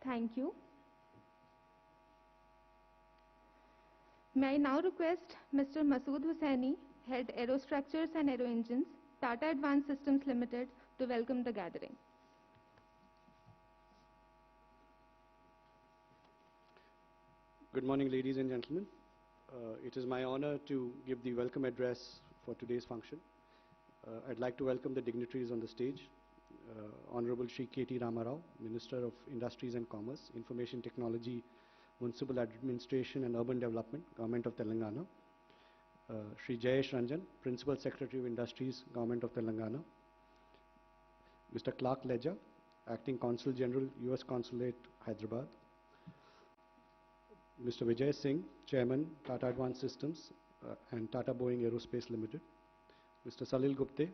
Thank you. May I now request Mr. Masood Hussaini, Head Aerostructures and Aero Engines, Tata Advanced Systems Limited, to welcome the gathering. Good morning, ladies and gentlemen. It is my honor to give the welcome address for today's function. I'd like to welcome the dignitaries on the stage. Honorable Shri K.T. Rama Rao, Minister of Industries and Commerce, Information Technology, Municipal Administration and Urban Development, Government of Telangana. Shri Jayesh Ranjan, Principal Secretary of Industries, Government of Telangana. Mr. Clark Ledger, Acting Consul General, U.S. Consulate, Hyderabad. Mr. Vijay Singh, Chairman, Tata Advanced Systems and Tata Boeing Aerospace Limited. Mr. Salil Gupte,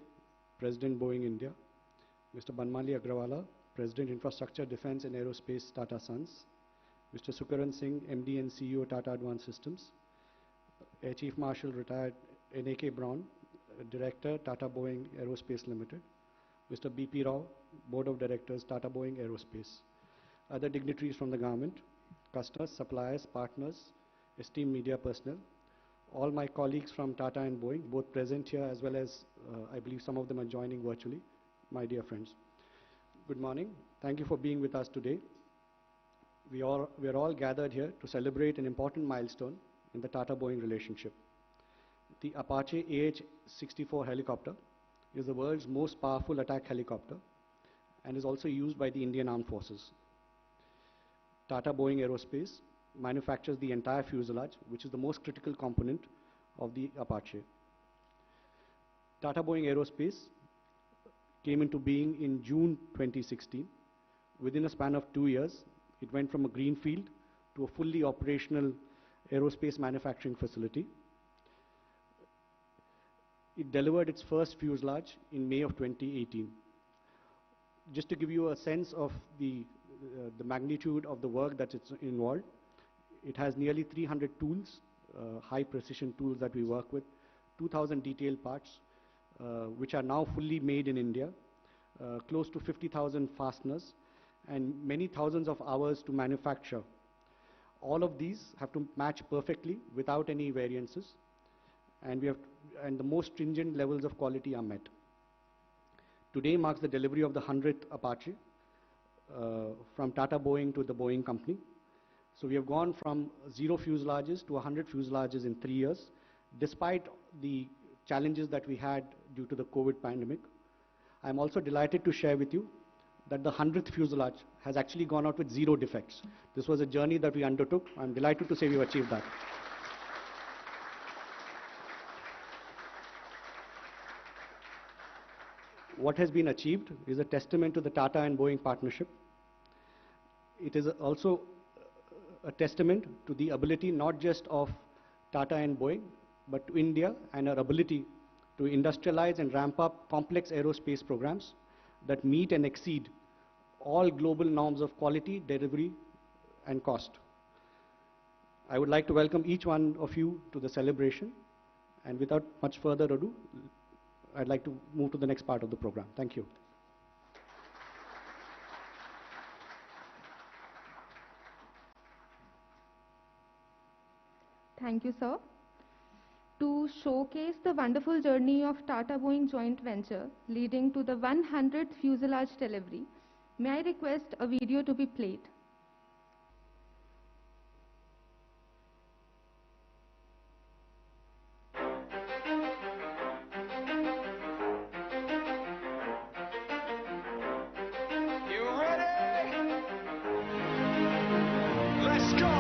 President Boeing India. Mr. Banmali Agrawala, President Infrastructure, Defense and Aerospace, Tata Sons. Mr. Sukaran Singh, MD and CEO, Tata Advanced Systems. Air Chief Marshal, Retired N.A.K. Brown, Director, Tata Boeing Aerospace Limited. Mr. B.P. Rao, Board of Directors, Tata Boeing Aerospace. Other dignitaries from the government, customers, suppliers, partners, esteemed media personnel, all my colleagues from Tata and Boeing, both present here as well as I believe some of them are joining virtually, my dear friends. Good morning. Thank you for being with us today. We are all gathered here to celebrate an important milestone in the Tata Boeing relationship. The Apache AH-64 helicopter is the world's most powerful attack helicopter and is also used by the Indian Armed Forces. Tata Boeing Aerospace manufactures the entire fuselage, which is the most critical component of the Apache. Tata Boeing Aerospace came into being in June 2016. Within a span of 2 years, it went from a greenfield to a fully operational aerospace manufacturing facility. It delivered its first fuselage in May of 2018. Just to give you a sense of the magnitude of the work that it's involved, it has nearly 300 tools, high precision tools that we work with, 2,000 detailed parts, which are now fully made in India, close to 50,000 fasteners, and many thousands of hours to manufacture. All of these have to match perfectly without any variances, and the most stringent levels of quality are met. Today marks the delivery of the 100th Apache from Tata Boeing to the Boeing company. So we have gone from 0 fuselages to 100 fuselages in 3 years, despite the challenges that we had due to the COVID pandemic. I'm also delighted to share with you that the 100th fuselage has actually gone out with 0 defects. This was a journey that we undertook. I'm delighted to say we've achieved that. What has been achieved is a testament to the Tata and Boeing partnership. It is also a testament to the ability not just of Tata and Boeing, but to India and our ability to industrialize and ramp up complex aerospace programs that meet and exceed all global norms of quality, delivery, and cost. I would like to welcome each one of you to the celebration, and without much further ado, I'd like to move to the next part of the program. Thank you. Thank you, sir. To showcase the wonderful journey of Tata Boeing joint venture leading to the 100th fuselage delivery, may I request a video to be played? You ready? Let's go!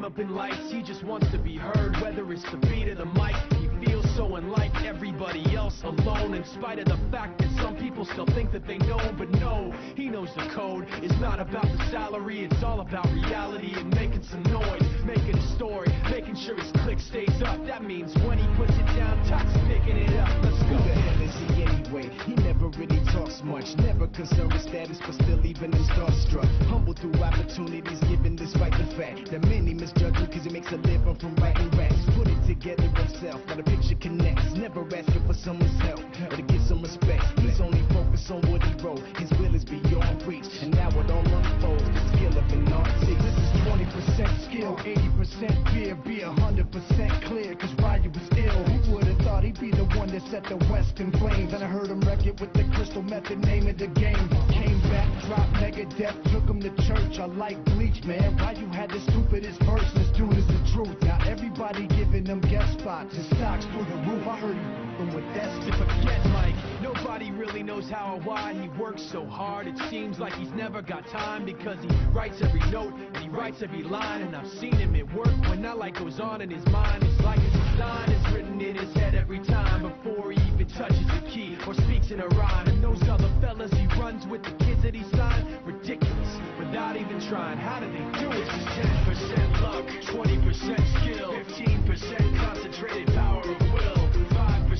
Up in lights, he just wants to be heard, whether it's the beat of the mic. He feels so unlike everybody else us alone, in spite of the fact that some people still think that they know. But no, he knows the code. It's not about the salary, it's all about reality and making some noise, making a story, making sure his click stays up. That means when he puts it down, Tuck's picking it up. Let's go. Who the hell is he anyway? He never really talks much, never concerned with status, but still leaving them starstruck. Humble through opportunities, given despite the fact that many misjudge him because he makes a living from writing raps. Put it together himself, but a picture connects. Never asking for someone's help or to get some respect. He's only focused on what he wrote. His will is beyond reach, and now it all unfolds. The skill of an artist. This is 20% skill, 80% fear, be 100% clear, cause Ryu was ill. Who would've thought he'd be the one that set the West in flames? And I heard him wreck it with the crystal method, name of the game. Came back, dropped Megadeth, took him to church. I like Bleach, man. Ryu had the stupidest verse, this dude is the truth. Now everybody giving them guest spots and stocks through the roof. I heard him with that To forget Mike, nobody really knows how or why he works so hard. It seems like he's never got time, because he writes every note and he writes every line. And I've seen him at work when that light goes on in his mind. It's like his design is written in his head every time before he even touches a key or speaks in a rhyme. And those other fellas he runs with, the kids that he signed, ridiculous, without even trying. How do they do it? It's 10% luck, 20% skill, 15% concentrated power of will, 5%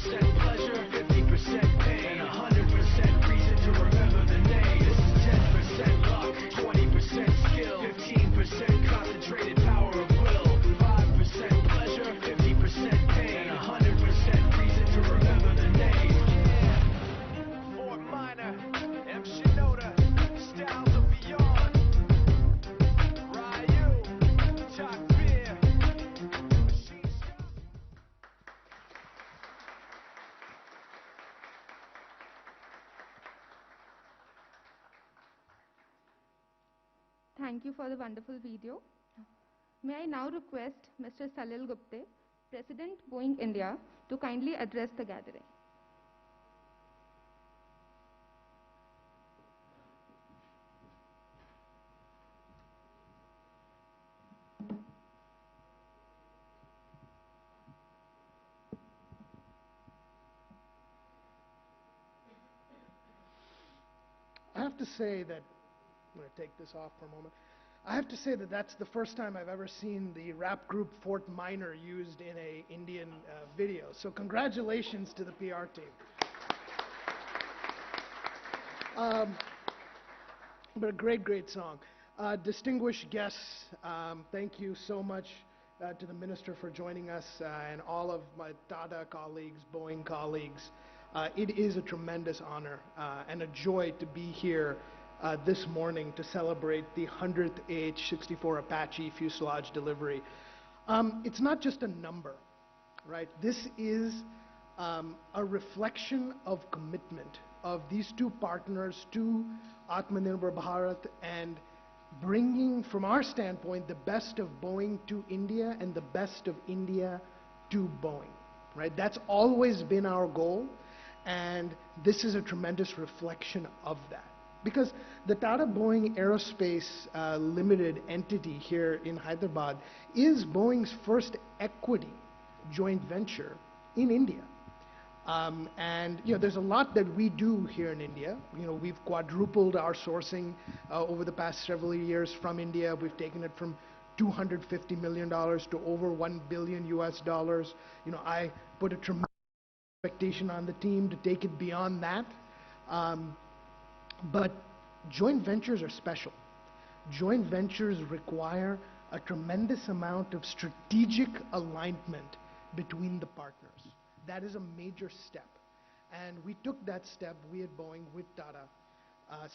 pleasure, 50% pain, and 100% reason to remember the name. This is 10% luck, 20% skill, 15% concentrated power of will, 5% pleasure, 50% pain, and 100% reason to remember the name. Yeah. Fort Minor, M. Shinoda, styles of beyond. Ryu, Top Beer, Machine Shop. Thank you for the wonderful video. May I now request Mr. Salil Gupte, President Boeing India, to kindly address the gathering. I have to say that, I'm going to take this off for a moment. I have to say that that's the first time I've ever seen the rap group Fort Minor used in a Indian video. So congratulations to the PR team. But a great, great song. Distinguished guests, thank you so much to the Minister for joining us and all of my Tata colleagues, Boeing colleagues. It is a tremendous honor and a joy to be here this morning to celebrate the 100th AH-64 Apache fuselage delivery. It's not just a number, right? This is a reflection of commitment of these two partners to Atmanirbhar Bharat and bringing, from our standpoint, the best of Boeing to India and the best of India to Boeing, right? That's always been our goal, and this is a tremendous reflection of that. Because the Tata Boeing Aerospace Limited entity here in Hyderabad is Boeing's first equity joint venture in India. And there's a lot that we do here in India. We've quadrupled our sourcing over the past several years from India. We've taken it from $250 million to over $1 billion US. I put a tremendous expectation on the team to take it beyond that. But joint ventures are special. Joint ventures require a tremendous amount of strategic alignment between the partners. That is a major step. And we took that step, we at Boeing, with Tata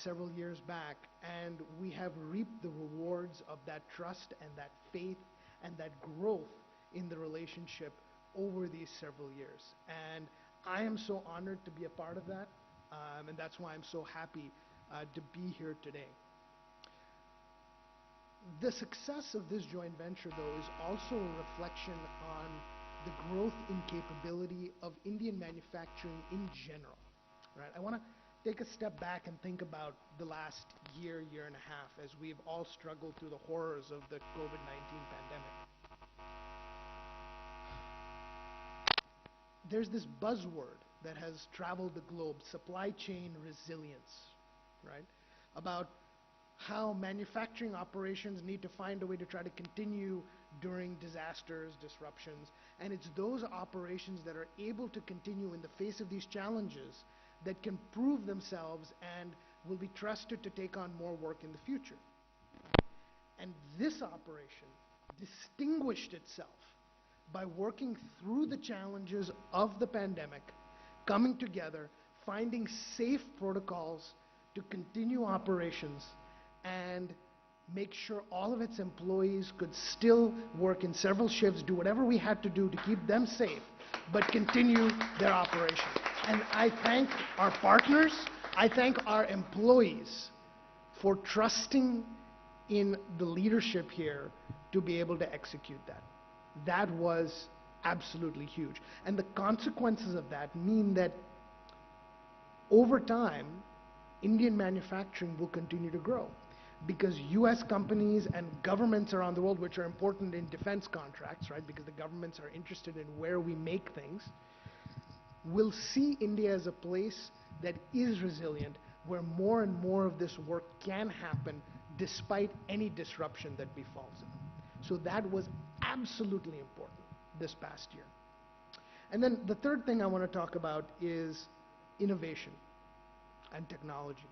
several years back, and we have reaped the rewards of that trust and that faith and that growth in the relationship over these several years. And I am so honored to be a part of that. And that's why I'm so happy to be here today. The success of this joint venture, though, is also a reflection on the growth in capability of Indian manufacturing in general. Right? I want to take a step back and think about the last year, year and a half, as we've all struggled through the horrors of the COVID-19 pandemic. There's this buzzword that has traveled the globe, supply chain resilience, right? About how manufacturing operations need to find a way to try to continue during disasters, disruptions, and it's those operations that are able to continue in the face of these challenges that can prove themselves and will be trusted to take on more work in the future. And this operation distinguished itself by working through the challenges of the pandemic, coming together, finding safe protocols to continue operations and make sure all of its employees could still work in several shifts, do whatever we had to do to keep them safe, but continue their operation. And I thank our partners, I thank our employees for trusting in the leadership here to be able to execute that. That was absolutely huge. And the consequences of that mean that over time, Indian manufacturing will continue to grow, because US companies and governments around the world, which are important in defense contracts, right, because the governments are interested in where we make things, will see India as a place that is resilient, where more and more of this work can happen despite any disruption that befalls it. So that was absolutely important this past year. And then the third thing I want to talk about is innovation and technology.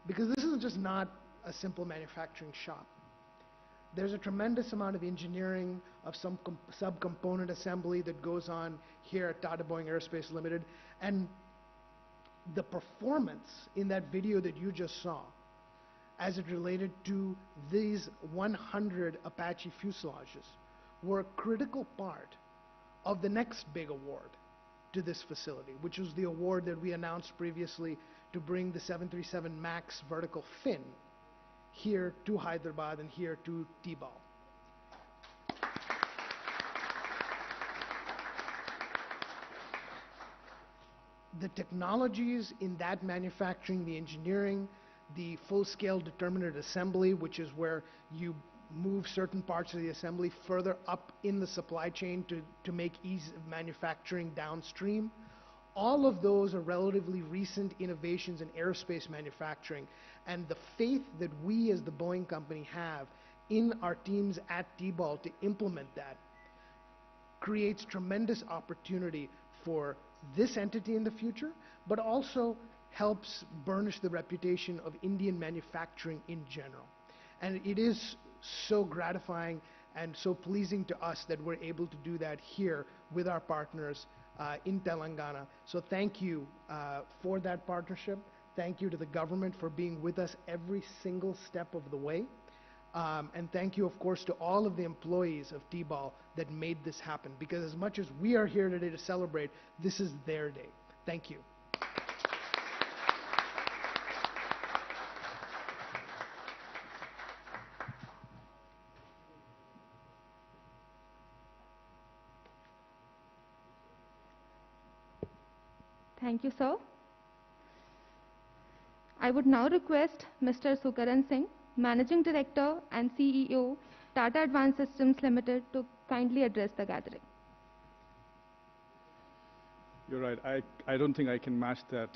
Because this is just not a simple manufacturing shop. There's a tremendous amount of engineering, of some subcomponent assembly that goes on here at Tata Boeing Aerospace Limited. And the performance in that video that you just saw, as it related to these 100 Apache fuselages, were a critical part of the next big award to this facility, which was the award that we announced previously to bring the 737 MAX vertical fin here to Hyderabad and here to TBAL. The technologies in that manufacturing, the engineering, the full-scale determinate assembly, which is where you move certain parts of the assembly further up in the supply chain to make ease of manufacturing downstream. All of those are relatively recent innovations in aerospace manufacturing, and the faith that we as the Boeing company have in our teams at TBAL to implement that creates tremendous opportunity for this entity in the future, but also helps burnish the reputation of Indian manufacturing in general. And it is so gratifying and so pleasing to us that we're able to do that here with our partners in Telangana. So thank you for that partnership. Thank you to the government for being with us every single step of the way. And thank you, of course, to all of the employees of TBAL that made this happen. Because as much as we are here today to celebrate, this is their day. Thank you. Thank you, sir. I would now request Mr. Sukaran Singh, Managing Director and CEO, Tata Advanced Systems Limited, to kindly address the gathering. You're right. I don't think I can match that,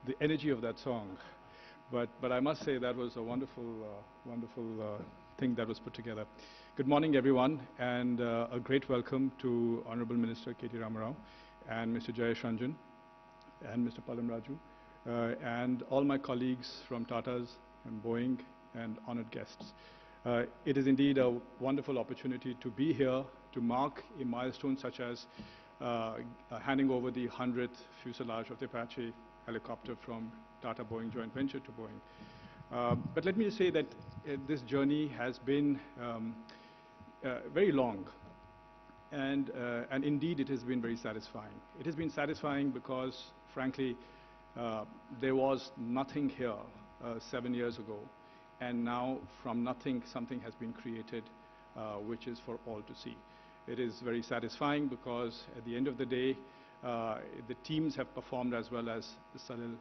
the energy of that song. But I must say that was a wonderful thing that was put together. Good morning, everyone, and a great welcome to Honorable Minister K.T. Rama Rao and Mr. Jayesh Ranjan and Mr. Palam Raju, and all my colleagues from Tata's and Boeing and honored guests. It is indeed a wonderful opportunity to be here to mark a milestone such as handing over the 100th fuselage of the Apache helicopter from Tata Boeing joint venture to Boeing. But let me just say that this journey has been very long, and indeed it has been very satisfying. It has been satisfying because, frankly, there was nothing here 7 years ago, and now from nothing something has been created which is for all to see. It is very satisfying because at the end of the day the teams have performed as well as Salil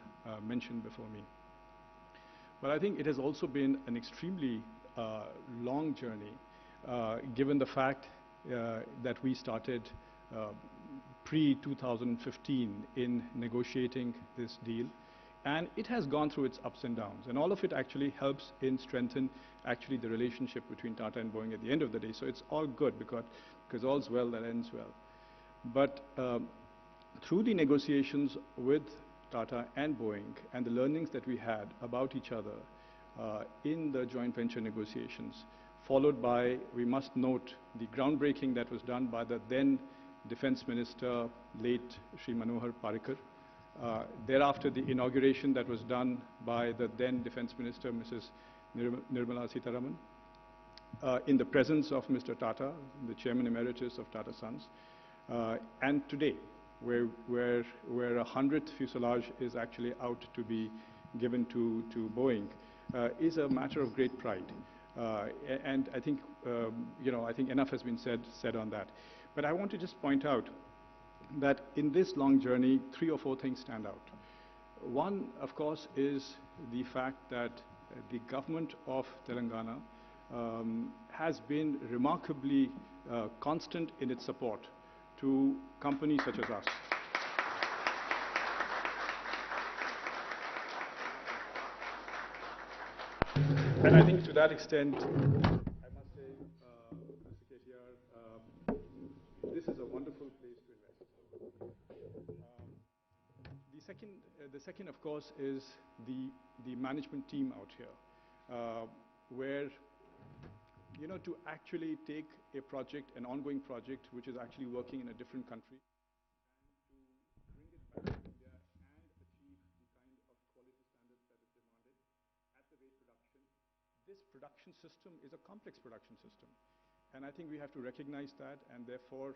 mentioned before me. But I think it has also been an extremely long journey given the fact that we started pre-2015 in negotiating this deal. And it has gone through its ups and downs. And all of it actually helps in strengthen actually the relationship between Tata and Boeing at the end of the day. So it's all good because all's well that ends well. But through the negotiations with Tata and Boeing and the learnings that we had about each other in the joint venture negotiations, followed by, we must note, the groundbreaking that was done by the then Defense Minister, late Shri Manohar Parrikar. Thereafter, the inauguration that was done by the then Defense Minister, Mrs. Nirmala Sitharaman, in the presence of Mr. Tata, the Chairman Emeritus of Tata Sons, and today, where 100th fuselage is actually out to be given to Boeing, is a matter of great pride. And I think, I think enough has been said on that. But I want to just point out that in this long journey, 3 or 4 things stand out. One, of course, is the fact that the government of Telangana has been remarkably constant in its support to companies such as us. And I think to that extent, I must say, Mr. KTR, this is a wonderful place to invest. The second, of course, is the management team out here, where, to actually take a project, an ongoing project, which is actually working in a different country, and to bring it back to India and achieve the kind of quality standards that is demanded at the rate production. This production system is a complex production system. And I think we have to recognize that, and therefore,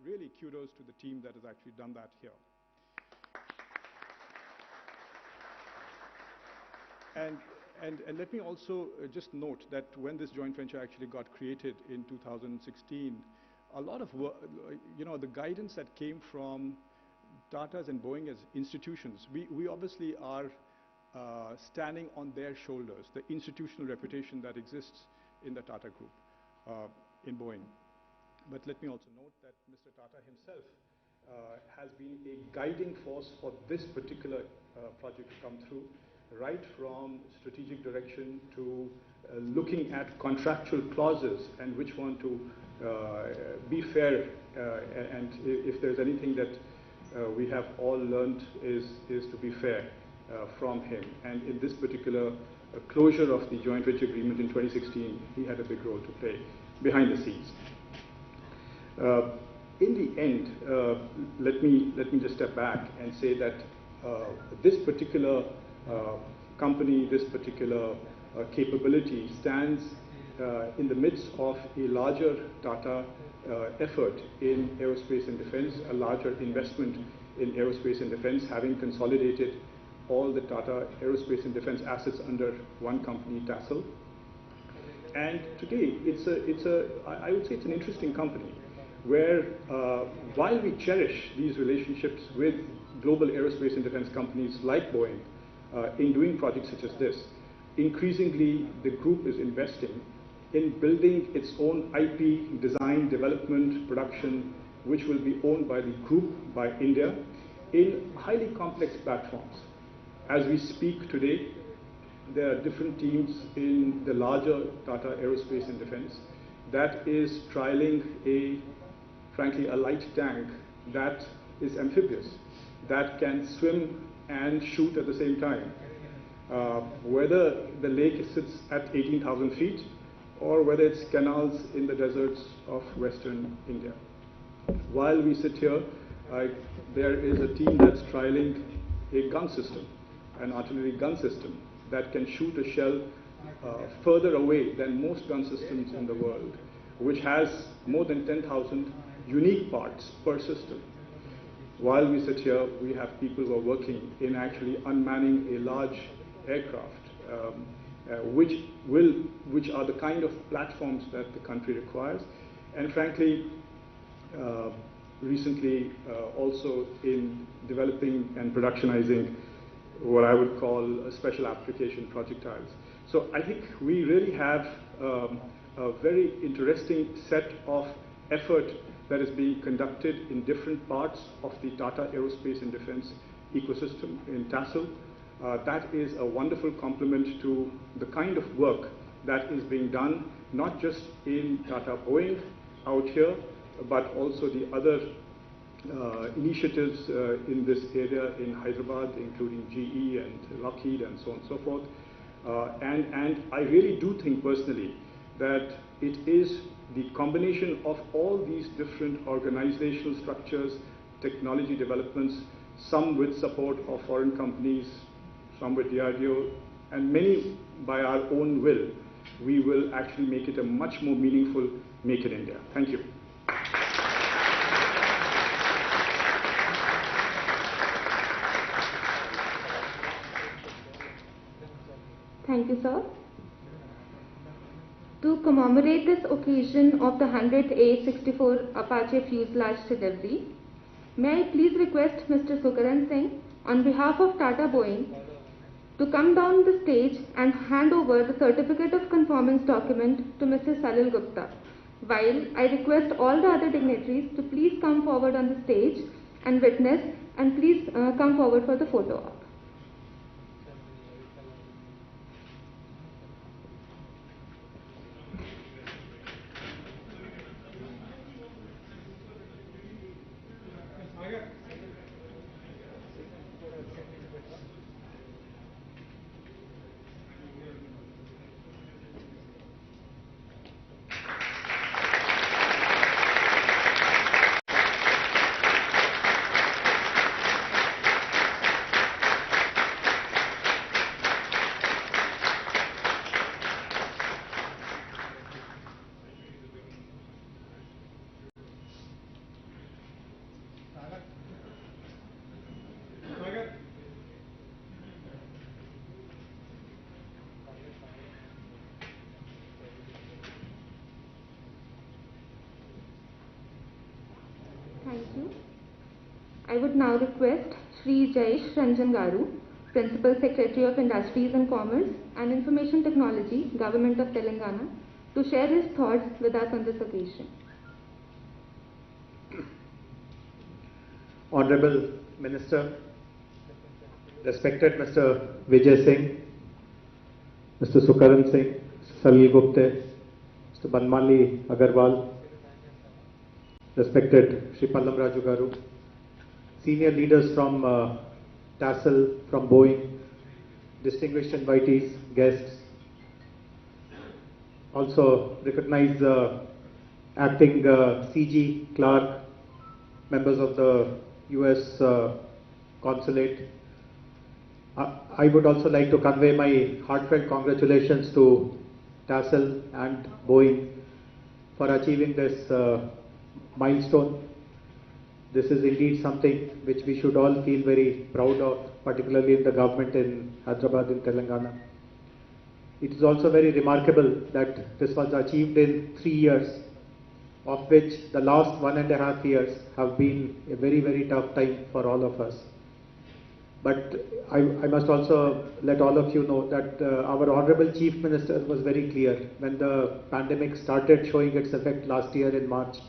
really kudos to the team that has actually done that here. And let me also just note that when this joint venture actually got created in 2016, a lot of work, the guidance that came from Tata's and Boeing as institutions, we obviously are standing on their shoulders, the institutional reputation that exists in the Tata Group, in Boeing. But let me also note that Mr. Tata himself has been a guiding force for this particular project to come through, right from strategic direction to looking at contractual clauses and which one to be fair. And if there's anything that we have all learned is to be fair from him. And in this particular closure of the joint venture agreement in 2016, he had a big role to play behind the scenes. In the end, let me just step back and say that this particular company, this particular capability stands in the midst of a larger Tata effort in aerospace and defense, a larger investment in aerospace and defense, having consolidated all the Tata aerospace and defense assets under one company, TASL. And today, I would say it's an interesting company, where while we cherish these relationships with global aerospace and defense companies like Boeing in doing projects such as this, increasingly the group is investing in building its own IP, design, development, production, which will be owned by the group, by India, in highly complex platforms. As we speak today, there are different teams in the larger Tata Aerospace and Defense that is trialing frankly, a light tank that is amphibious, that can swim and shoot at the same time. Whether the lake sits at 18,000 feet or whether it's canals in the deserts of Western India. While we sit here, there is a team that's trialing a gun system, an artillery gun system that can shoot a shell further away than most gun systems in the world, which has more than 10,000 unique parts per system. While we sit here, we have people who are working in actually unmanning a large aircraft, which are the kind of platforms that the country requires. And frankly, recently also in developing and productionizing what I would call special application projectiles. So I think we really have a very interesting set of effort that is being conducted in different parts of the Tata Aerospace and Defense ecosystem in TASL. That is a wonderful complement to the kind of work that is being done, not just in Tata Boeing out here, but also the other initiatives in this area in Hyderabad, including GE and Lockheed and so on and so forth. And I really do think personally that it is the combination of all these different organizational structures, technology developments, some with support of foreign companies, some with DRDO, and many by our own will, we will actually make it a much more meaningful Make in India. Thank you. Thank you, sir. To commemorate this occasion of the 100th AH-64 Apache fuselage delivery, may I please request Mr. Sukaran Singh, on behalf of Tata Boeing, to come down the stage and hand over the certificate of conformance document to Mr. Salil Gupta, while I request all the other dignitaries to please come forward on the stage and witness, and please come forward for the photo op. Thank you. I would now request Shri Jayesh Ranjan Garu, Principal Secretary of Industries and Commerce and Information Technology, Government of Telangana, to share his thoughts with us on this occasion. Honorable Minister, respected Mr. Vijay Singh, Mr. Sukaran Singh, Salil Gupte, Mr. Banmali Agarwal, respected Shri Pallam Raju Garu, senior leaders from TASL, from Boeing, distinguished invitees, guests, also recognize acting CG Clark, members of the US consulate. I would also like to convey my heartfelt congratulations to TASL and Boeing for achieving this milestone. This is indeed something which we should all feel very proud of, particularly in the government in Hyderabad in Telangana. It is also very remarkable that this was achieved in 3 years, of which the last 1.5 years have been a very, very tough time for all of us. But I must also let all of you know that our Honorable Chief Minister was very clear when the pandemic started showing its effect last year in March.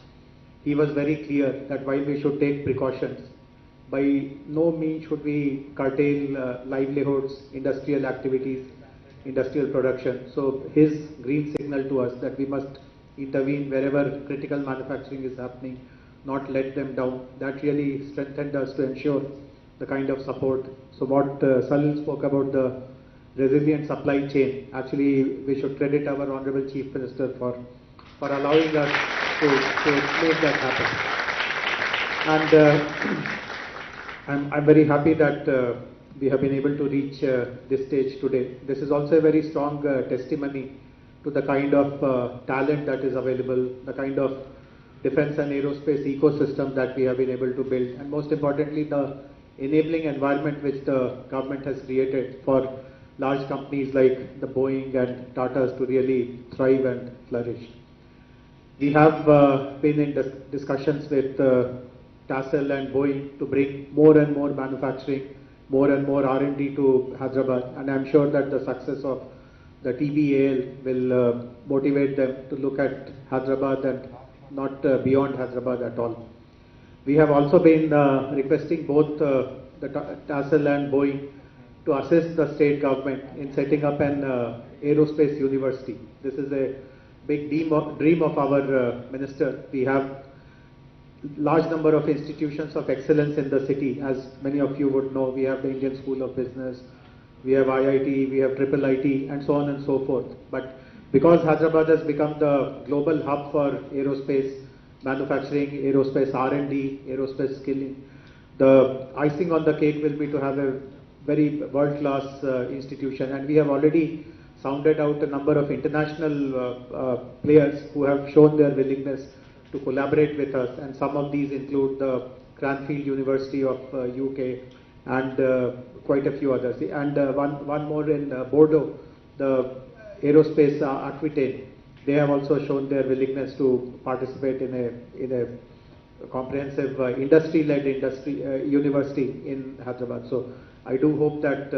He was very clear that while we should take precautions, by no means should we curtail livelihoods, industrial activities, industrial production. So his green signal to us that we must intervene wherever critical manufacturing is happening, not let them down, that really strengthened us to ensure the kind of support. So what Salil spoke about the resilient supply chain, actually we should credit our Honorable Chief Minister for allowing us to make that happen. And I'm very happy that we have been able to reach this stage today. This is also a very strong testimony to the kind of talent that is available, the kind of defense and aerospace ecosystem that we have been able to build, and most importantly the enabling environment which the government has created for large companies like the Boeing and Tatas to really thrive and flourish. We have been in discussions with TASL and Boeing to bring more and more manufacturing, more and more R&D to Hyderabad, and I'm sure that the success of the TBAL will motivate them to look at Hyderabad and not beyond Hyderabad at all. We have also been requesting both the TASL and Boeing to assist the state government in setting up an aerospace university. This is a big dream of our minister. We have large number of institutions of excellence in the city. As many of you would know, we have the Indian School of Business, we have IIT, we have Triple IT, and so on and so forth. But because Hyderabad has become the global hub for aerospace manufacturing, aerospace R&D, aerospace skilling, the icing on the cake will be to have a very world-class institution. And we have already sounded out a number of international players who have shown their willingness to collaborate with us, and some of these include the Cranfield University of UK and quite a few others. And one more in Bordeaux, the Aerospace Aquitaine. They have also shown their willingness to participate in a comprehensive industry-led university in Hyderabad. So I do hope that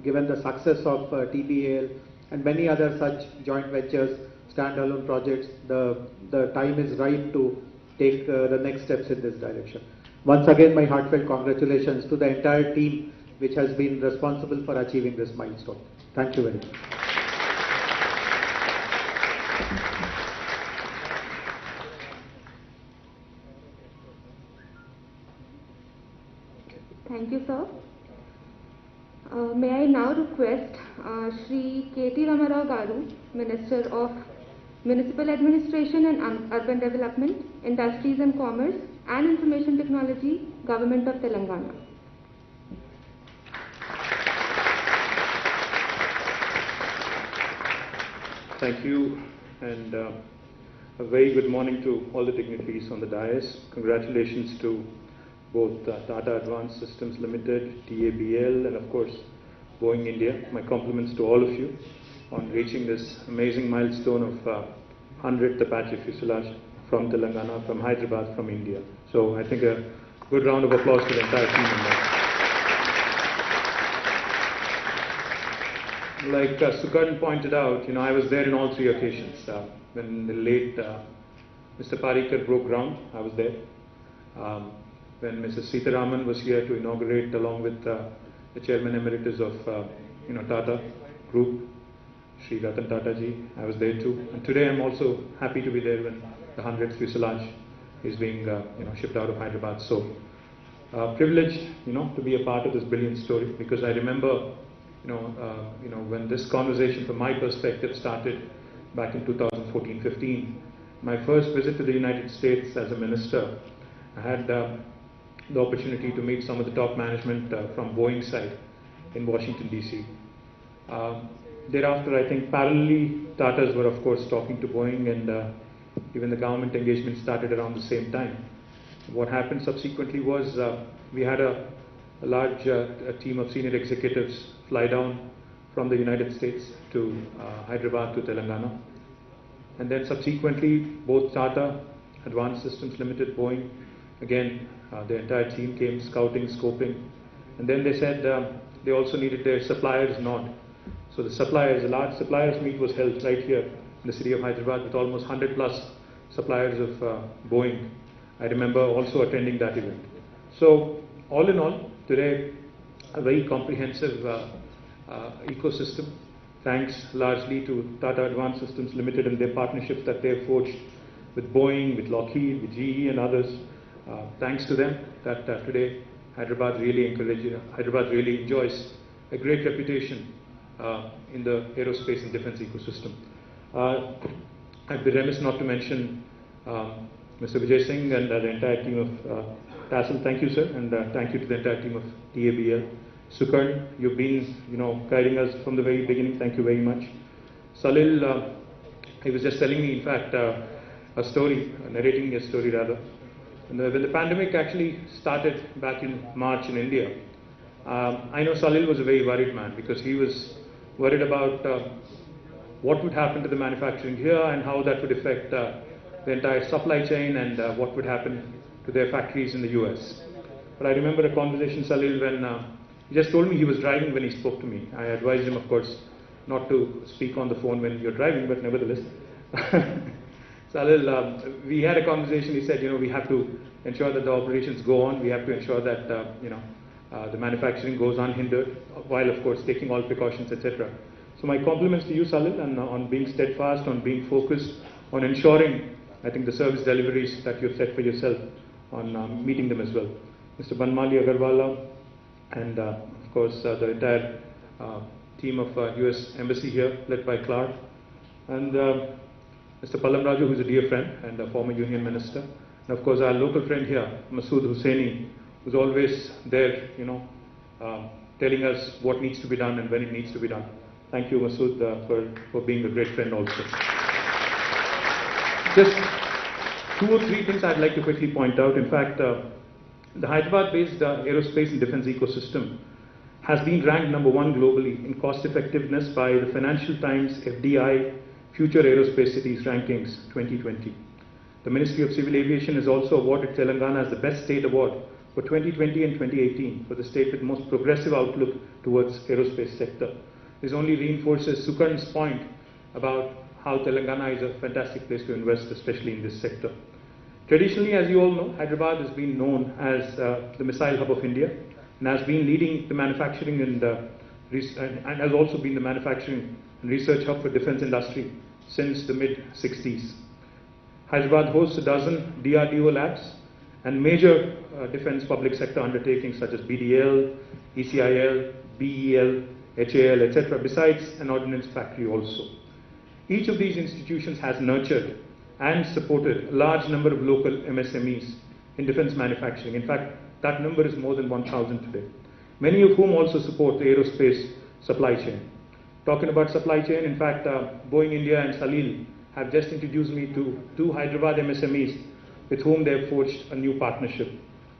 given the success of TBAL and many other such joint ventures, standalone projects, the time is right to take the next steps in this direction. Once again, my heartfelt congratulations to the entire team which has been responsible for achieving this milestone. Thank you very much. Thank you, sir. May I now request Shri K.T. Rama Rao Garu, Minister of Municipal Administration and Urban Development, Industries and Commerce and Information Technology, Government of Telangana. Thank you, and a very good morning to all the dignitaries on the dais. Congratulations to both Tata Advanced Systems Limited, TBAL, and of course Boeing India. My compliments to all of you on reaching this amazing milestone of 100th Apache fuselage from Telangana, from Hyderabad, from India. So I think a good round of applause to the entire team on that. Like Sukarn pointed out, I was there in all three occasions. When the late Mr. Parikar broke ground, I was there. When Mrs. Sitaraman was here to inaugurate along with the Chairman Emeritus of Tata Group, Shri Ratan Tata ji, I was there too. And today I'm also happy to be there when the 100th fuselage is being shipped out of Hyderabad. So privileged to be a part of this brilliant story, because I remember when this conversation from my perspective started back in 2014-15, my first visit to the United States as a minister, I had the opportunity to meet some of the top management from Boeing side in Washington DC. Thereafter, I think parallelly Tatas were of course talking to Boeing, and even the government engagement started around the same time. What happened subsequently was we had a large team of senior executives fly down from the United States to Hyderabad to Telangana, and then subsequently both Tata Advanced Systems Limited, Boeing, again the entire team came scouting, scoping, and then they said they also needed their suppliers nod. So the suppliers, a large suppliers meet was held right here in the city of Hyderabad with almost 100 plus suppliers of Boeing. I remember also attending that event. So all in all, today a very comprehensive ecosystem, thanks largely to Tata Advanced Systems Limited and their partnerships that they have forged with Boeing, with Lockheed, with GE and others. Thanks to them that today Hyderabad really enjoys a great reputation in the aerospace and defense ecosystem. I'd be remiss not to mention Mr. Vijay Singh and the entire team of TASL. Thank you, sir, and thank you to the entire team of TBAL. Sukarn, you've been guiding us from the very beginning. Thank you very much. Salil, he was just telling me, in fact, narrating a story rather. And when the pandemic actually started back in March in India, I know Salil was a very worried man, because he was worried about what would happen to the manufacturing here and how that would affect the entire supply chain, and what would happen to their factories in the US. But I remember a conversation, Salil, when he just told me he was driving when he spoke to me. I advised him, of course, not to speak on the phone when you're driving, but nevertheless. Salil, we had a conversation. He said, we have to ensure that the operations go on. We have to ensure that, the manufacturing goes unhindered, while of course taking all precautions, etc. So my compliments to you, Salil, and on being steadfast, on being focused, on ensuring, I think, the service deliveries that you've set for yourself, on meeting them as well. Mr. Banmali Agarwala, and of course the entire team of US Embassy here, led by Clark, and Mr. Pallam Raju, who is a dear friend and a former Union Minister, and of course our local friend here, Masood Hussaini, who's always there, telling us what needs to be done and when it needs to be done. Thank you, Masood, for being a great friend also. Just 2 or 3 things I'd like to quickly point out. In fact, the Hyderabad-based aerospace and defense ecosystem has been ranked #1 globally in cost effectiveness by the Financial Times FDI Future Aerospace Cities Rankings 2020. The Ministry of Civil Aviation has also awarded Telangana as the Best State Award for 2020 and 2018 for the state with most progressive outlook towards aerospace sector. This only reinforces Sukarn's point about how Telangana is a fantastic place to invest, especially in this sector. Traditionally, as you all know, Hyderabad has been known as the missile hub of India, and has been leading the manufacturing and has also been the manufacturing and research hub for defense industry since the mid-60s. Hyderabad hosts a dozen DRDO labs and major defense public sector undertakings such as BDL, ECIL, BEL, HAL, etc., besides an ordnance factory also. Each of these institutions has nurtured and supported a large number of local MSMEs in defense manufacturing. In fact, that number is more than 1,000 today, many of whom also support the aerospace supply chain. Talking about supply chain, in fact, Boeing India and Salil have just introduced me to 2 Hyderabad MSMEs with whom they have forged a new partnership.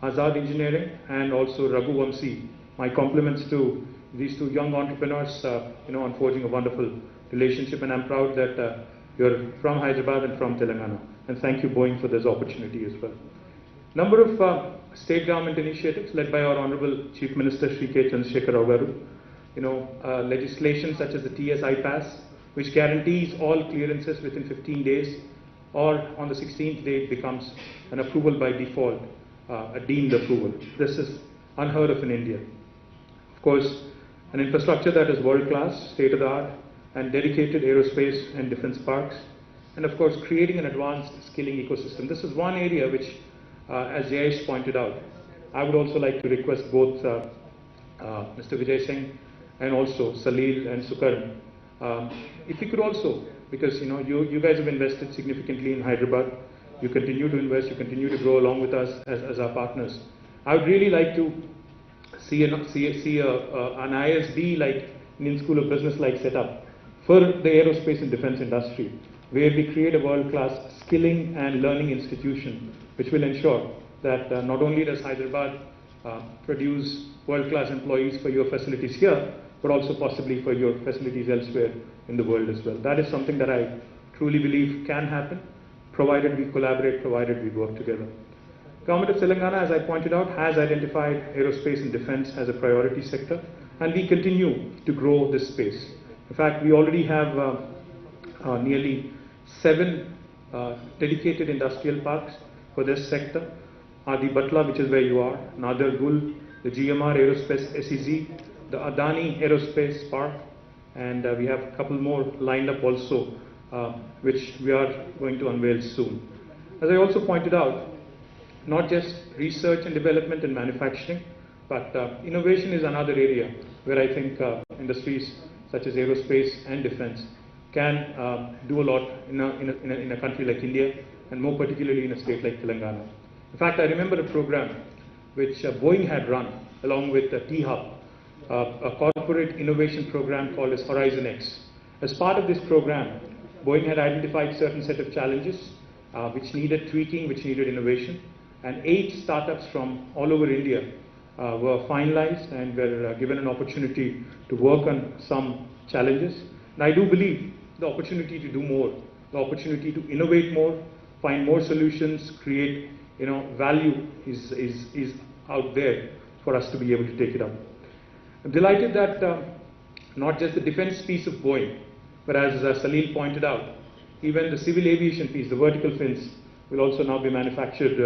Azad Engineering and also Raghu Vamsi. My compliments to these 2 young entrepreneurs, on forging a wonderful relationship, and I'm proud that you're from Hyderabad and from Telangana. And thank you, Boeing, for this opportunity as well. Number of state government initiatives led by our Honorable Chief Minister Shri K. Chandrasekhar Rao Garu. Legislation such as the TSI Pass, which guarantees all clearances within 15 days, or on the 16th day it becomes an approval by default, a deemed approval. This is unheard of in India. Of course, an infrastructure that is world-class, state-of-the-art, and dedicated aerospace and defense parks, and of course creating an advanced skilling ecosystem. This is one area which, as Jayesh pointed out, I would also like to request both Mr. Vijay Singh and also Salil and Sukarn, if you could also, because you guys have invested significantly in Hyderabad, you continue to invest, you continue to grow along with us as our partners. I would really like to see an ISB like Indian School of Business like setup for the aerospace and defense industry, where we create a world-class skilling and learning institution which will ensure that not only does Hyderabad produce world-class employees for your facilities here, but also possibly for your facilities elsewhere in the world as well. That is something that I truly believe can happen, provided we collaborate, provided we work together. Government of Telangana, as I pointed out, has identified aerospace and defense as a priority sector, and we continue to grow this space. In fact, we already have nearly 7 dedicated industrial parks for this sector. Adi Batla, which is where you are, Nadar Gul, the GMR Aerospace SEZ, the Adani Aerospace Park, and we have a couple more lined up also, which we are going to unveil soon. As I also pointed out, not just research and development and manufacturing, but innovation is another area where I think industries such as aerospace and defense can do a lot in a country like India, and more particularly in a state like Telangana. In fact, I remember a program which Boeing had run along with T-Hub, a corporate innovation program called as Horizon X. As part of this program, Boeing had identified certain set of challenges which needed tweaking, which needed innovation, and 8 startups from all over India were finalized and were given an opportunity to work on some challenges. And I do believe the opportunity to do more, the opportunity to innovate more, find more solutions, create value is out there for us to be able to take it up. I'm delighted that not just the defense piece of Boeing, but as Salil pointed out, even the civil aviation piece, the vertical fins, will also now be manufactured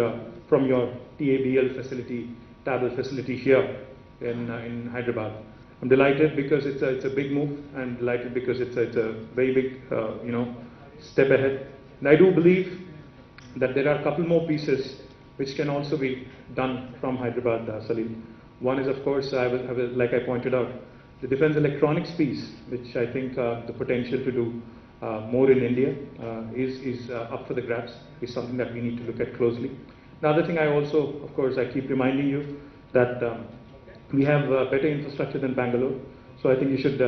from your TBAL facility, TBAL facility here in Hyderabad. I'm delighted because it's a big move, and delighted because it's a very big step ahead. And I do believe that there are a couple more pieces which can also be done from Hyderabad, Salil. One is, of course, like I pointed out, the defense electronics piece, which I think the potential to do more in India is up for the grabs, is something that we need to look at closely. The other thing I also, of course, I keep reminding you that we have better infrastructure than Bangalore, so I think you should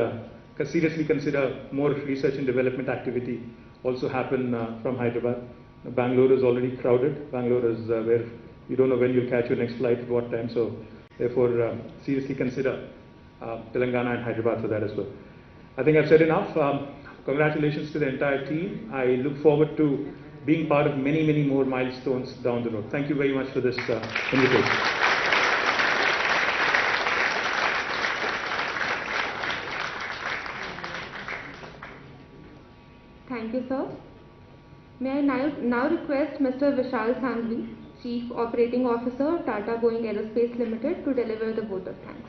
seriously consider more research and development activity also happen from Hyderabad. Bangalore is already crowded. Bangalore is where you don't know when you'll catch your next flight at what time, so therefore seriously consider Telangana and Hyderabad for that as well. I think I've said enough. Congratulations to the entire team. I look forward to being part of many, many more milestones down the road. Thank you very much for this invitation. Thank you, sir. May I now request Mr. Vishal Sangvi, Chief Operating Officer, Tata Boeing Aerospace Limited, to deliver the vote of thanks.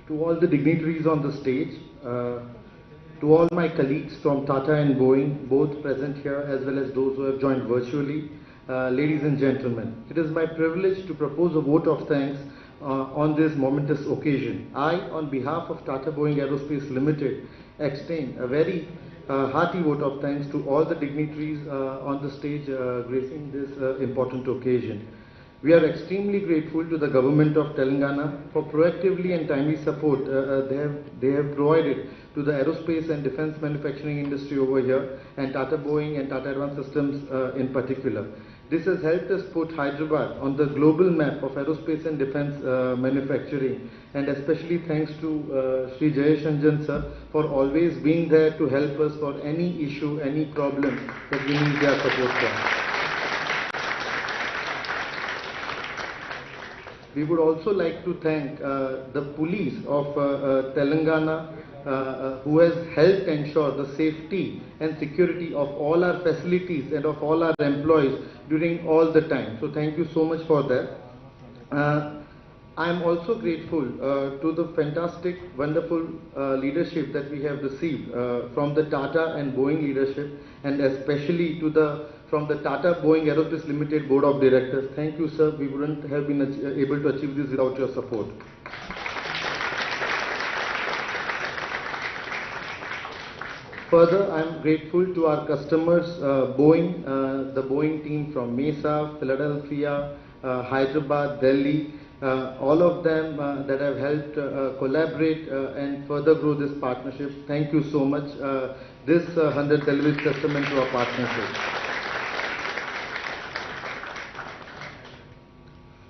To all the dignitaries on the stage, to all my colleagues from Tata and Boeing, both present here as well as those who have joined virtually, ladies and gentlemen, it is my privilege to propose a vote of thanks on this momentous occasion. I, on behalf of Tata Boeing Aerospace Limited, extend a very hearty vote of thanks to all the dignitaries on the stage gracing this important occasion. We are extremely grateful to the government of Telangana for proactively and timely support they have provided to the aerospace and defense manufacturing industry over here, and Tata Boeing and Tata Advanced Systems in particular. This has helped us put Hyderabad on the global map of aerospace and defense manufacturing, and especially thanks to Sri Jayashanjan sir for always being there to help us for any issue, any problem that we need their support for. We would also like to thank the police of Telangana who has helped ensure the safety and security of all our facilities and of all our employees during all the time. So thank you so much for that. I am also grateful to the fantastic, wonderful leadership that we have received from the Tata and Boeing leadership, and especially from the Tata Boeing Aerospace Limited Board of Directors. Thank you, sir. We wouldn't have been able to achieve this without your support. Further, I am grateful to our customers, Boeing, the Boeing team from Mesa, Philadelphia, Hyderabad, Delhi, all of them that have helped collaborate and further grow this partnership. Thank you so much. This 100 delivers testament to our partnership.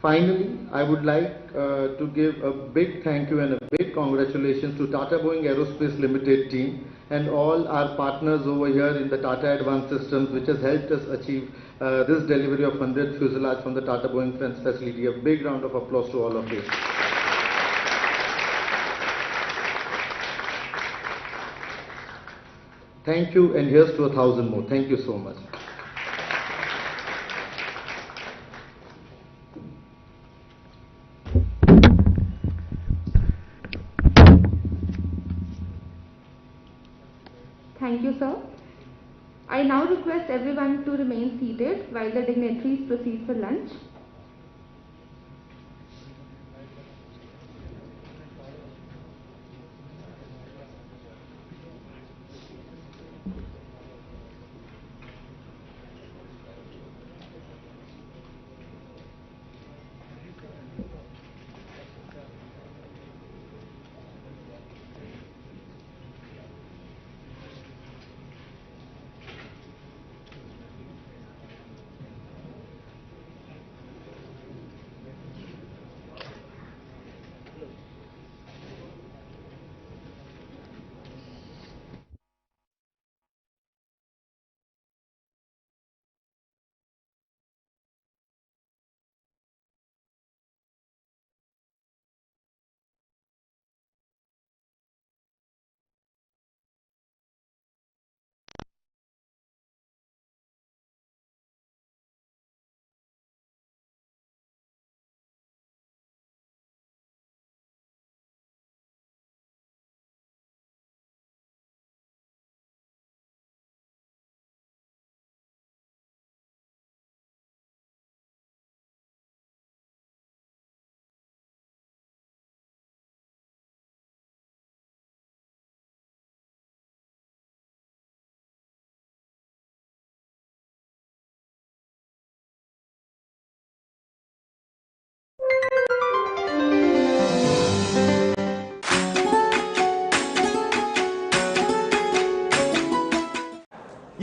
Finally, I would like to give a big thank you and a big congratulations to Tata Boeing Aerospace Limited team and all our partners over here in the Tata Advanced Systems, which has helped us achieve this delivery of 100 fuselage from the Tata Boeing France facility. A big round of applause to all of you. Thank you, and here's to 1,000 more. Thank you so much. Thank you, sir. I now request everyone to remain seated while the dignitaries proceed for lunch.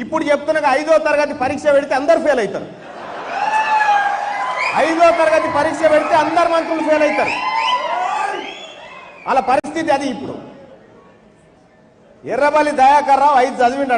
ఇప్పుడు చెప్తున్నా 5వ తరగతి పరీక్ష పెడితే అందరు fail అవుతారు. 5వ తరగతి పరీక్ష పెడితే అందరు మంత్రులు ఫెయిల్ అవుతారు. అలా పరిస్థితి అది. ఇప్పుడు ఎర్రబల్లి దయాకర్ రావు 5 చదివిండ